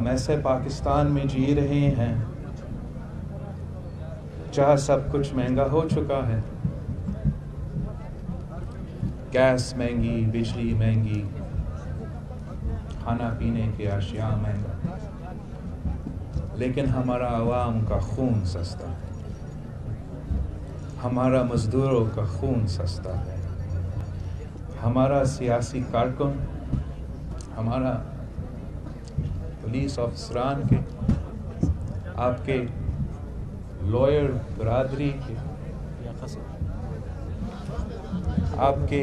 ہم ایسے پاکستان میں جی رہے ہیں جہاں سب کچھ مہنگا ہو چکا ہے. گیس مہنگی، بجلی مہنگی، کھانا پینے کے اشیاء مہنگا، لیکن ہمارا عوام کا خون سستا ہے، ہمارا مزدوروں کا خون سستا ہے، ہمارا سیاسی کارکن، ہمارا پولیس افسران کے، آپ کے لائر برادری کے، آپ کے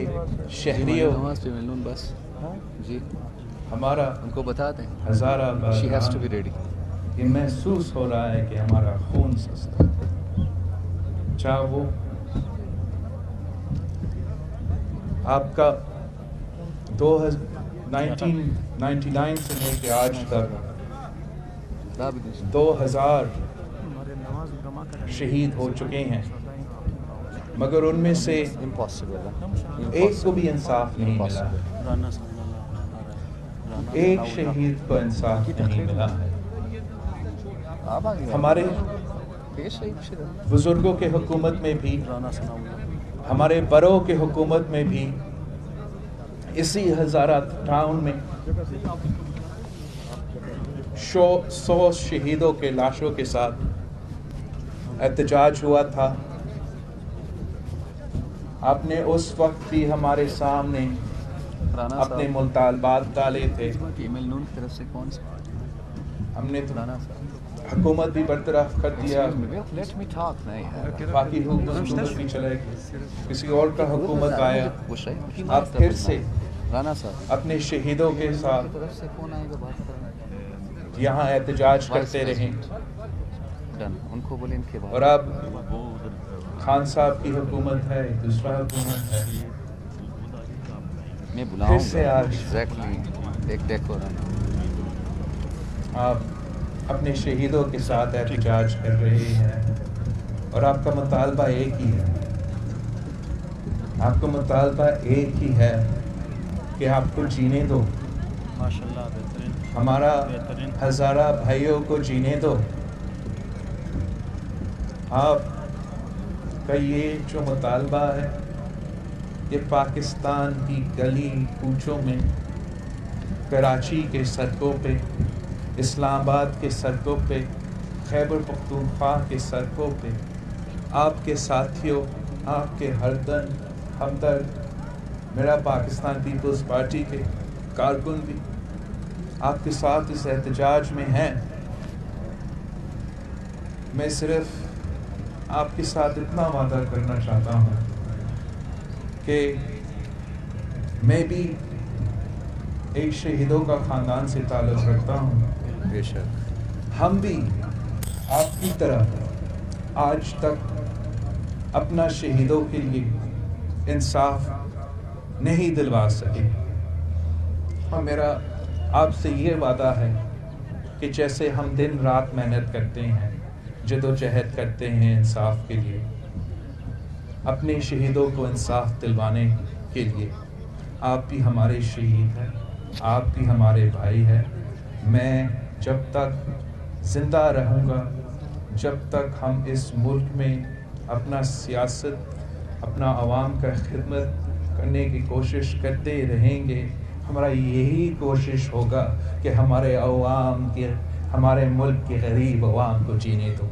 شہریوں، بس جی ہمارا ان کو بتا دیں ہزارہ she has to be bar ready. یہ محسوس ہو رہا ہے کہ ہمارا خون سستا ہے. چاہے وہ آپ کا 1999 سے لے کے آج تک 2000 شہید ہو چکے ہیں، مگر ان میں سے امپاسبل ایک کو بھی انصاف نہیں ملا ہے. ایک شہید کو انصاف نہیں ملا ہے. ہمارے بزرگوں کے حکومت میں بھی، ہمارے بڑوں کے حکومت میں بھی، اسی ہزارہ ٹاؤن میں 100 شہیدوں کے لاشوں کے ساتھ احتجاج ہوا تھا. آپ نے اس وقت بھی ہمارے سامنے اپنے مطالبات ڈالے تھے. ای میل نون کی طرف سے کون سا ہم نے تو رانا صاحب حکومت بھی برطرف کر دیا، لیٹ می ٹاک نہیں باقی حکومت بھی چلے گی، کسی اور کا حکومت آیا، آپ پھر سے رانا صاحب اپنے شہیدوں کے ساتھ کی طرف سے کون آئے گا بات کریں یہاں احتجاج کرتے رہیں. ڈن ان کو بولیں ان کے اور بعد اب خان صاحب کی حکومت ہے، دوسرا حکومت ہے. میں پھر بلاؤں سے گا آج ایگزیکٹلی ایک ڈیکو رانا آپ اپنے شہیدوں کے ساتھ احتجاج کر رہے ہیں، اور آپ کا مطالبہ ایک ہی ہے، آپ کا مطالبہ ایک ہی ہے کہ آپ کو جینے دو، ہمارا ہزارہ بھائیوں کو جینے دو. آپ کا یہ جو مطالبہ ہے، یہ پاکستان کی گلی کوچوں میں، کراچی کے سڑکوں پہ، اسلام آباد کے سڑکوں پہ، خیبر پختونخوا کے سڑکوں پہ، آپ کے ساتھیوں، آپ کے ہمدرد، میرا پاکستان پیپلز پارٹی کے کارکن بھی آپ کے ساتھ اس احتجاج میں ہیں. میں صرف آپ کے ساتھ اتنا وعدہ کرنا چاہتا ہوں کہ میں بھی ایک شہیدوں کا خاندان سے تعلق رکھتا ہوں. بے شک ہم بھی آپ کی طرح آج تک اپنا شہیدوں کے لیے انصاف نہیں دلوا سکے، اور میرا آپ سے یہ وعدہ ہے کہ جیسے ہم دن رات محنت کرتے ہیں، جد و جہد کرتے ہیں انصاف کے لیے، اپنے شہیدوں کو انصاف دلوانے کے لیے، آپ بھی ہمارے شہید ہیں، آپ بھی ہمارے بھائی ہیں. میں جب تک زندہ رہوں گا، جب تک ہم اس ملک میں اپنا سیاست، اپنا عوام کا خدمت کرنے کی کوشش کرتے رہیں گے، ہمارا یہی کوشش ہوگا کہ ہمارے عوام کے، ہمارے ملک کے غریب عوام کو جینے دو.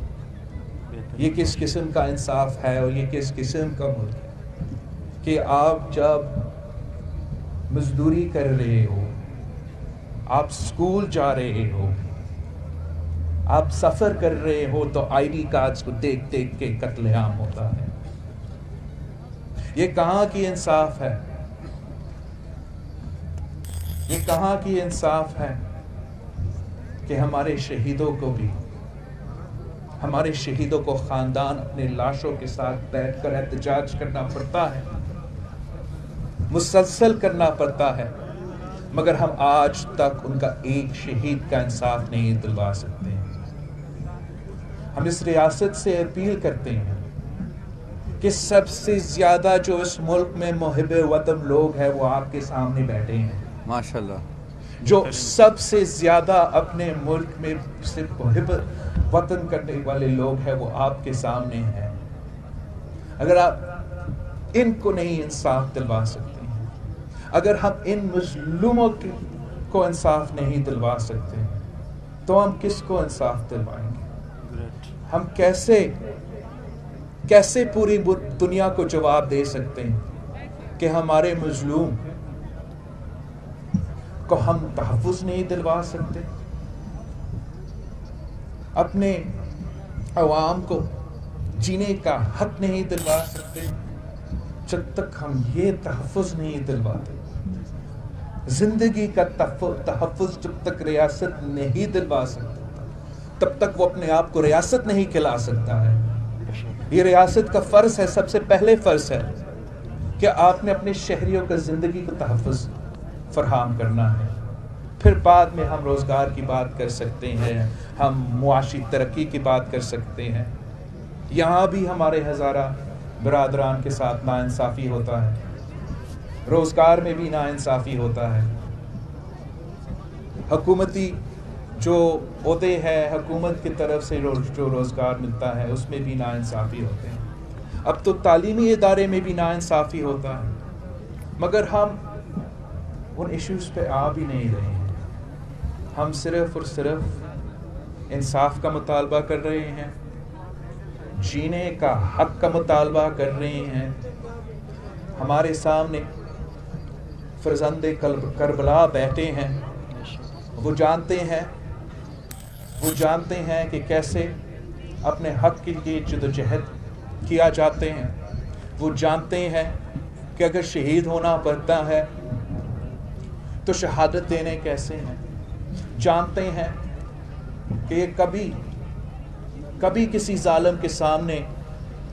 یہ کس قسم کا انصاف ہے اور یہ کس قسم کا ملک ہے کہ آپ جب مزدوری کر رہے ہو، آپ سکول جا رہے ہو، آپ سفر کر رہے ہو، تو آئی ڈی کارڈز کو دیکھ دیکھ کے قتل عام ہوتا ہے. یہ کہاں کی انصاف ہے؟ یہ کہاں کی انصاف ہے کہ ہمارے شہیدوں کو بھی، ہمارے شہیدوں کو خاندان اپنے لاشوں کے ساتھ بیٹھ کر احتجاج کرنا پڑتا ہے، مسلسل کرنا پڑتا ہے، مگر ہم آج تک ان کا ایک شہید کا انصاف نہیں دلوا سکتے. ہم اس ریاست سے اپیل کرتے ہیں کہ سب سے زیادہ جو اس ملک میں محب وطن لوگ ہیں وہ آپ کے سامنے بیٹھے ہیں. ماشاء اللہ جو سب سے زیادہ اپنے ملک میں سے محبت وطن کرنے والے لوگ ہیں وہ آپ کے سامنے ہیں. اگر آپ ان کو نہیں انصاف دلوا سکتے ہیں, اگر ہم ان مظلوموں کو انصاف نہیں دلوا سکتے تو ہم کس کو انصاف دلوائیں گے؟ ہم کیسے پوری دنیا کو جواب دے سکتے ہیں کہ ہمارے مظلوم کو ہم تحفظ نہیں دلوا سکتے, اپنے عوام کو جینے کا حق نہیں دلوا سکتے؟ جب تک ہم یہ تحفظ نہیں دلواتے, زندگی کا تحفظ جب تک ریاست نہیں دلوا سکتا تب تک وہ اپنے آپ کو ریاست نہیں کھلا سکتا ہے. یہ ریاست کا فرض ہے, سب سے پہلے فرض ہے کہ آپ نے اپنے شہریوں کا زندگی کو تحفظ فراہم کرنا ہے. پھر بعد میں ہم روزگار کی بات کر سکتے ہیں, ہم معاشی ترقی کی بات کر سکتے ہیں. یہاں بھی ہمارے ہزارہ برادران کے ساتھ ناانصافی ہوتا ہے, روزگار میں بھی ناانصافی ہوتا ہے. حکومتی جو عہدے ہیں, حکومت کی طرف سے جو روزگار ملتا ہے اس میں بھی ناانصافی ہوتے ہیں. اب تو تعلیمی ادارے میں بھی ناانصافی ہوتا ہے, مگر ہم ان ایشوز پہ آ بھی نہیں رہے ہیں. ہم صرف اور صرف انصاف کا مطالبہ کر رہے ہیں, جینے کا حق کا مطالبہ کر رہے ہیں. ہمارے سامنے فرزند کربلا بیٹھے ہیں, وہ جانتے ہیں کہ کیسے اپنے حق کے لیے جدوجہد کیا جاتے ہیں. وہ جانتے ہیں کہ اگر شہید ہونا پڑتا ہے تو شہادت دینے کیسے ہیں. جانتے ہیں کہ یہ کبھی کسی ظالم کے سامنے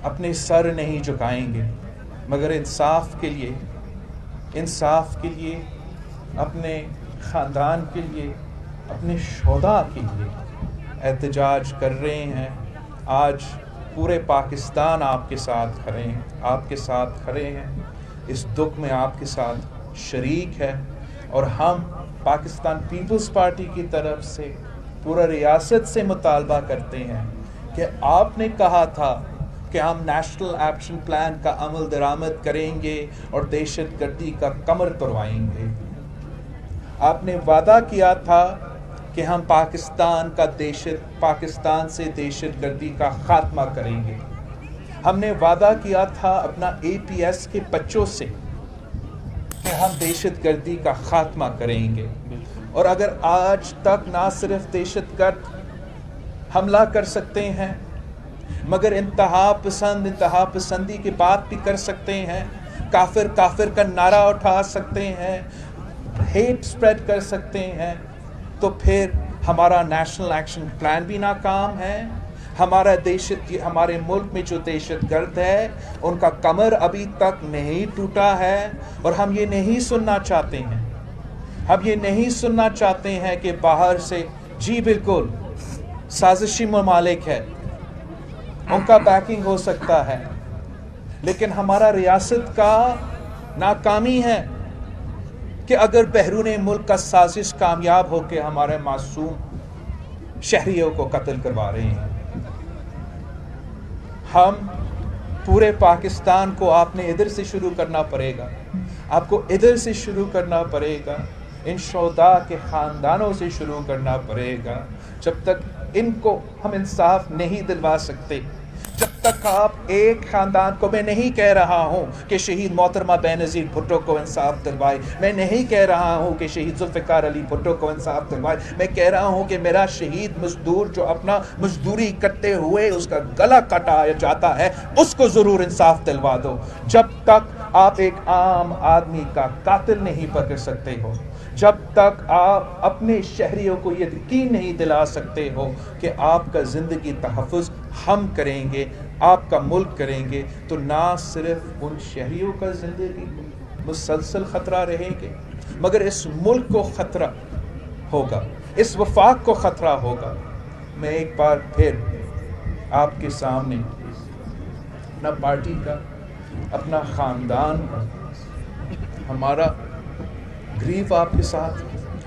اپنے سر نہیں جھکائیں گے, مگر انصاف کے لیے اپنے خاندان کے لیے, اپنے شہداء کے لیے احتجاج کر رہے ہیں. آج پورے پاکستان آپ کے ساتھ کھڑے ہیں, اس دکھ میں آپ کے ساتھ شریک ہے. اور ہم پاکستان پیپلز پارٹی کی طرف سے پورا ریاست سے مطالبہ کرتے ہیں کہ آپ نے کہا تھا کہ ہم نیشنل ایکشن پلان کا عمل درآمد کریں گے اور دہشت گردی کا کمر توڑوائیں گے. آپ نے وعدہ کیا تھا کہ ہم پاکستان سے دہشت گردی کا خاتمہ کریں گے. ہم نے وعدہ کیا تھا اپنا APS کے بچوں سے کہ ہم دہشت گردی کا خاتمہ کریں گے. اور اگر آج تک نہ صرف دہشت گرد حملہ کر سکتے ہیں مگر انتہا پسندی کی بات بھی کر سکتے ہیں, کافر کا نعرہ اٹھا سکتے ہیں, ہیٹ سپریڈ کر سکتے ہیں, تو پھر ہمارا نیشنل ایکشن پلان بھی ناکام ہے. ہمارے ملک میں جو دہشت گرد ہے ان کا کمر ابھی تک نہیں ٹوٹا ہے. اور ہم یہ نہیں سننا چاہتے ہیں کہ باہر سے جی بالکل سازشی ممالک ہے, ان کا بیکنگ ہو سکتا ہے, لیکن ہمارا ریاست کا ناکامی ہے کہ اگر بیرون ملک کا سازش کامیاب ہو کے ہمارے معصوم شہریوں کو قتل کروا رہے ہیں. ہم پورے پاکستان کو آپ نے ادھر سے شروع کرنا پڑے گا, آپ کو ادھر سے شروع کرنا پڑے گا, ان شہداء کے خاندانوں سے شروع کرنا پڑے گا. جب تک ان کو ہم انصاف نہیں دلوا سکتے, جب تک آپ ایک خاندان کو, میں نہیں کہہ رہا ہوں کہ شہید محترمہ بینظیر بھٹو کو انصاف دلوائے, میں نہیں کہہ رہا ہوں کہ شہید ذوالفقار علی بھٹو کو انصاف دلوائے, میں کہہ رہا ہوں کہ میرا شہید مزدور جو اپنا مزدوری کرتے ہوئے اس کا گلا کٹایا جاتا ہے اس کو ضرور انصاف دلوا دو. جب تک آپ ایک عام آدمی کا قاتل نہیں پکڑ سکتے ہو, جب تک آپ اپنے شہریوں کو یہ یقین نہیں دلا سکتے ہو کہ آپ کا زندگی تحفظ ہم کریں گے, آپ کا ملک کریں گے, تو نہ صرف ان شہریوں کا زندگی مسلسل خطرہ رہے گے مگر اس ملک کو خطرہ ہوگا, اس وفاق کو خطرہ ہوگا. میں ایک بار پھر آپ کے سامنے اپنا پارٹی کا, اپنا خاندان کا, ہمارا گریف آپ کے ساتھ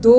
2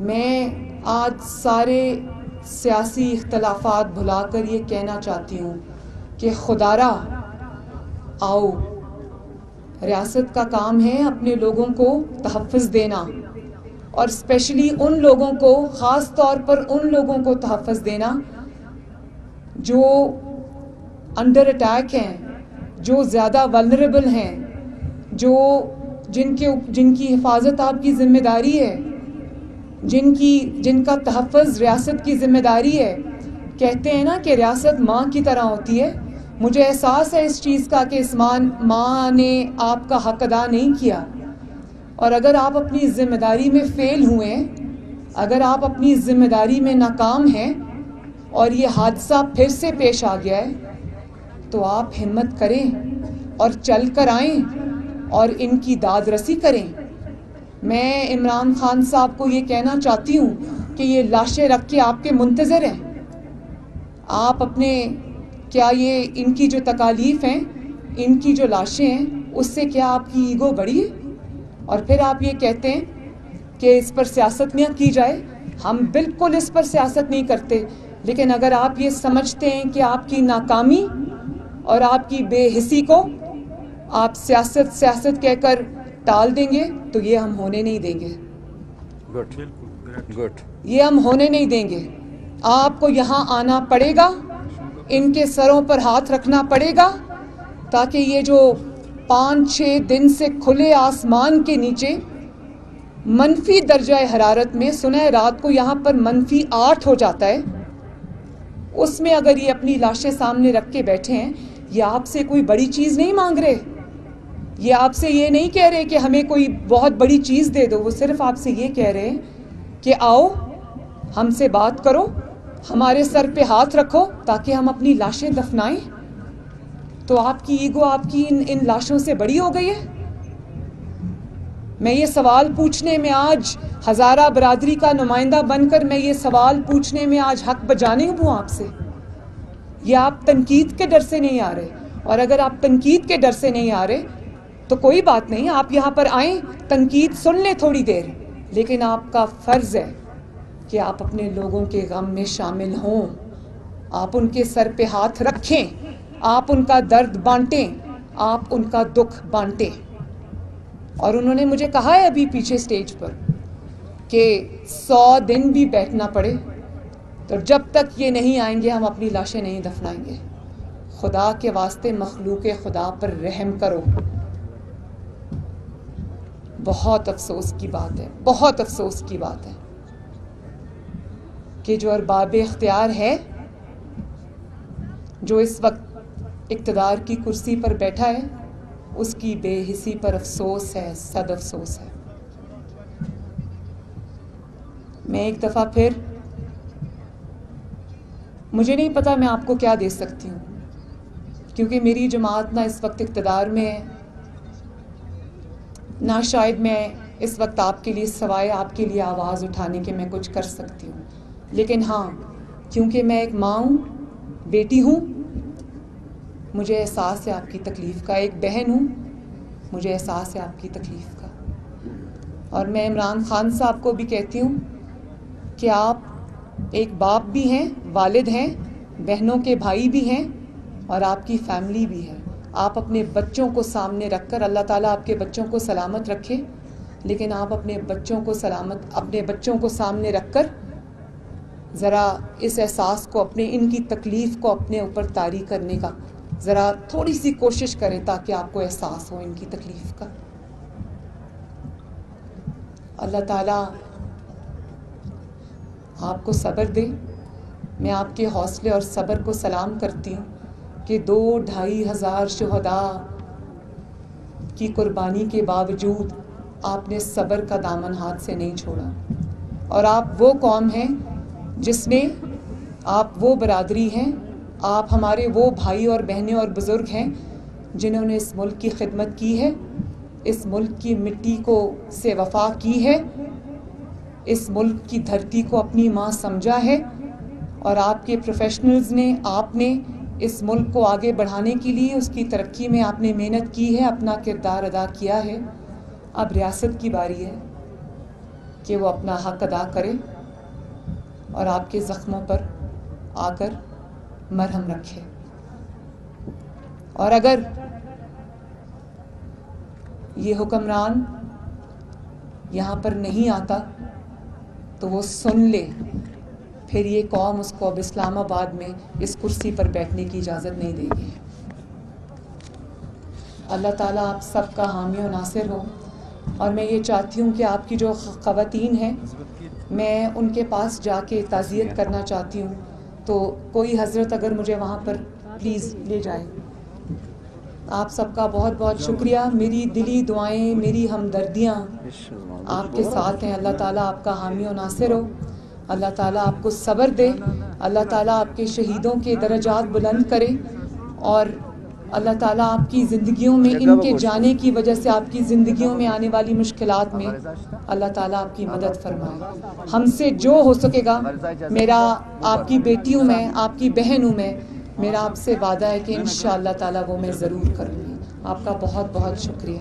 میں آج سارے سیاسی اختلافات بھلا کر یہ کہنا چاہتی ہوں کہ خدارا آؤ، ریاست کا کام ہے اپنے لوگوں کو تحفظ دینا، اور اسپیشلی ان لوگوں کو، خاص طور پر ان لوگوں کو تحفظ دینا جو انڈر اٹیک ہیں، جو زیادہ ولنریبل ہیں، جن کی حفاظت آپ کی ذمہ داری ہے، جن کا تحفظ ریاست کی ذمہ داری ہے۔ کہتے ہیں نا کہ ریاست ماں کی طرح ہوتی ہے۔ مجھے احساس ہے اس چیز کا کہ اس ماں نے آپ کا حق ادا نہیں کیا، اور اگر آپ اپنی ذمہ داری میں فیل ہوئے، اگر آپ اپنی ذمہ داری میں ناکام ہیں اور یہ حادثہ پھر سے پیش آ گیا ہے، تو آپ ہمت کریں اور چل کر آئیں اور ان کی داد رسی کریں۔ میں عمران خان صاحب کو یہ کہنا چاہتی ہوں کہ یہ لاشیں رکھ کے آپ کے منتظر ہیں۔ آپ اپنے کیا یہ ان کی جو تکالیف ہیں، ان کی جو لاشیں ہیں، اس سے کیا آپ کی ایگو بڑھی ہے؟ اور پھر آپ یہ کہتے ہیں کہ اس پر سیاست نہ کی جائے۔ ہم بالکل اس پر سیاست نہیں کرتے، لیکن اگر آپ یہ سمجھتے ہیں کہ آپ کی ناکامی اور آپ کی بے حسی کو آپ سیاست کہہ کر ٹال دیں گے تو یہ ہم ہونے نہیں دیں گے۔ گڈ یہ ہم ہونے نہیں دیں گے۔ آپ کو یہاں آنا پڑے گا، ان کے سروں پر ہاتھ رکھنا پڑے گا، تاکہ یہ جو 5-6 دن سے کھلے آسمان کے نیچے منفی درجہ حرارت میں، سنیں رات کو یہاں پر -8 ہو جاتا ہے، اس میں اگر یہ اپنی لاشیں سامنے رکھ کے بیٹھے ہیں، یہ آپ سے کوئی بڑی چیز نہیں مانگ رہے، یہ آپ سے یہ نہیں کہہ رہے کہ ہمیں کوئی بہت بڑی چیز دے دو، وہ صرف آپ سے یہ کہہ رہے ہیں کہ آؤ ہم سے بات کرو، ہمارے سر پہ ہاتھ رکھو تاکہ ہم اپنی لاشیں دفنائیں۔ تو آپ کی ایگو آپ کی ان لاشوں سے بڑی ہو گئی ہے؟ میں یہ سوال پوچھنے میں آج ہزارہ برادری کا نمائندہ بن کر میں یہ سوال پوچھنے میں آج حق بجانے ہوں آپ سے۔ یہ آپ تنقید کے ڈر سے نہیں آ رہے، اور اگر آپ تنقید کے ڈر سے نہیں آ رہے تو کوئی بات نہیں، آپ یہاں پر آئیں، تنقید سن لیں تھوڑی دیر، لیکن آپ کا فرض ہے کہ آپ اپنے لوگوں کے غم میں شامل ہوں، آپ ان کے سر پہ ہاتھ رکھیں، آپ ان کا درد بانٹیں، آپ ان کا دکھ بانٹیں۔ اور انہوں نے مجھے کہا ہے ابھی پیچھے سٹیج پر کہ 100 دن بھی بیٹھنا پڑے تو جب تک یہ نہیں آئیں گے ہم اپنی لاشیں نہیں دفنائیں گے۔ خدا کے واسطے مخلوق خدا پر رحم کرو۔ بہت افسوس کی بات ہے، بہت افسوس کی بات ہے کہ جو ارباب اختیار ہے، جو اس وقت اقتدار کی کرسی پر بیٹھا ہے، اس کی بے حسی پر افسوس ہے، صد افسوس ہے۔ میں ایک دفعہ پھر، مجھے نہیں پتا میں آپ کو کیا دے سکتی ہوں، کیونکہ میری جماعت نہ اس وقت اقتدار میں ہے، نہ شاید میں اس وقت آپ کے لیے سوائے آپ کے لیے آواز اٹھانے کے میں کچھ کر سکتی ہوں، لیکن ہاں، کیونکہ میں ایک ماں ہوں، بیٹی ہوں، مجھے احساس ہے آپ کی تکلیف کا، ایک بہن ہوں، مجھے احساس ہے آپ کی تکلیف کا۔ اور میں عمران خان صاحب کو بھی کہتی ہوں کہ آپ ایک باپ بھی ہیں، والد ہیں، بہنوں کے بھائی بھی ہیں، اور آپ کی فیملی بھی ہے۔ آپ اپنے بچوں کو سامنے رکھ کر، اللہ تعالیٰ آپ کے بچوں کو سلامت رکھے، لیکن آپ اپنے بچوں کو سامنے رکھ کر ذرا اس احساس کو، ان کی تکلیف کو اپنے اوپر طاری کرنے کا ذرا تھوڑی سی کوشش کریں، تاکہ آپ کو احساس ہو ان کی تکلیف کا۔ اللہ تعالیٰ آپ کو صبر دے۔ میں آپ کے حوصلے اور صبر کو سلام کرتی ہوں کہ 2-2.5 ہزار شہداء کی قربانی کے باوجود آپ نے صبر کا دامن ہاتھ سے نہیں چھوڑا، اور آپ وہ قوم ہیں جس نے، آپ وہ برادری ہیں، آپ ہمارے وہ بھائی اور بہنیں اور بزرگ ہیں جنہوں نے اس ملک کی خدمت کی ہے، اس ملک کی مٹی سے وفا کی ہے، اس ملک کی دھرتی کو اپنی ماں سمجھا ہے، اور آپ کے پروفیشنلز نے، آپ نے اس ملک کو آگے بڑھانے کے لیے، اس کی ترقی میں آپ نے محنت کی ہے، اپنا کردار ادا کیا ہے۔ اب ریاست کی باری ہے، کہ وہ اپنا حق ادا کرے اور آپ کے زخموں پر آ کر مرہم رکھے. اور اگر یہ حکمران یہاں پر نہیں آتا تو وہ سن لے، پھر یہ قوم اس کو اب اسلام آباد میں اس کرسی پر بیٹھنے کی اجازت نہیں دے گی. اللہ تعالیٰ آپ سب کا حامی و ناصر ہو. اور میں یہ چاہتی ہوں کہ آپ کی جو خواتین ہیں، میں ان کے پاس جا کے تعزیت کرنا چاہتی ہوں، تو کوئی حضرت اگر مجھے وہاں پر پلیز لے جائے. آپ سب کا بہت بہت شکریہ. میری دلی دعائیں، میری ہمدردیاں آپ کے ساتھ ہیں. اللہ تعالیٰ آپ کا حامی و ناصر ہو. اللہ تعالیٰ آپ کو صبر دے. اللہ تعالیٰ آپ کے شہیدوں کے درجات بلند کرے. اور اللہ تعالیٰ آپ کی زندگیوں میں ان کے جانے کی وجہ سے آپ کی زندگیوں میں آنے والی مشکلات میں اللہ تعالیٰ آپ کی مدد فرمائے. ہم سے جو ہو سکے گا، میرا آپ کی بیٹی ہوں میں، آپ کی بہن ہوں میں، میرا آپ سے وعدہ ہے کہ انشاءاللہ تعالیٰ وہ میں ضرور کروں گی. آپ کا بہت بہت شکریہ.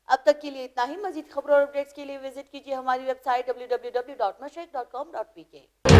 اب تک کے لیے اتنا ہی. مزید خبروں اور اپڈیٹس کے لیے وزٹ کیجیے ہماری ویب سائٹ www.mashreq.com.pk.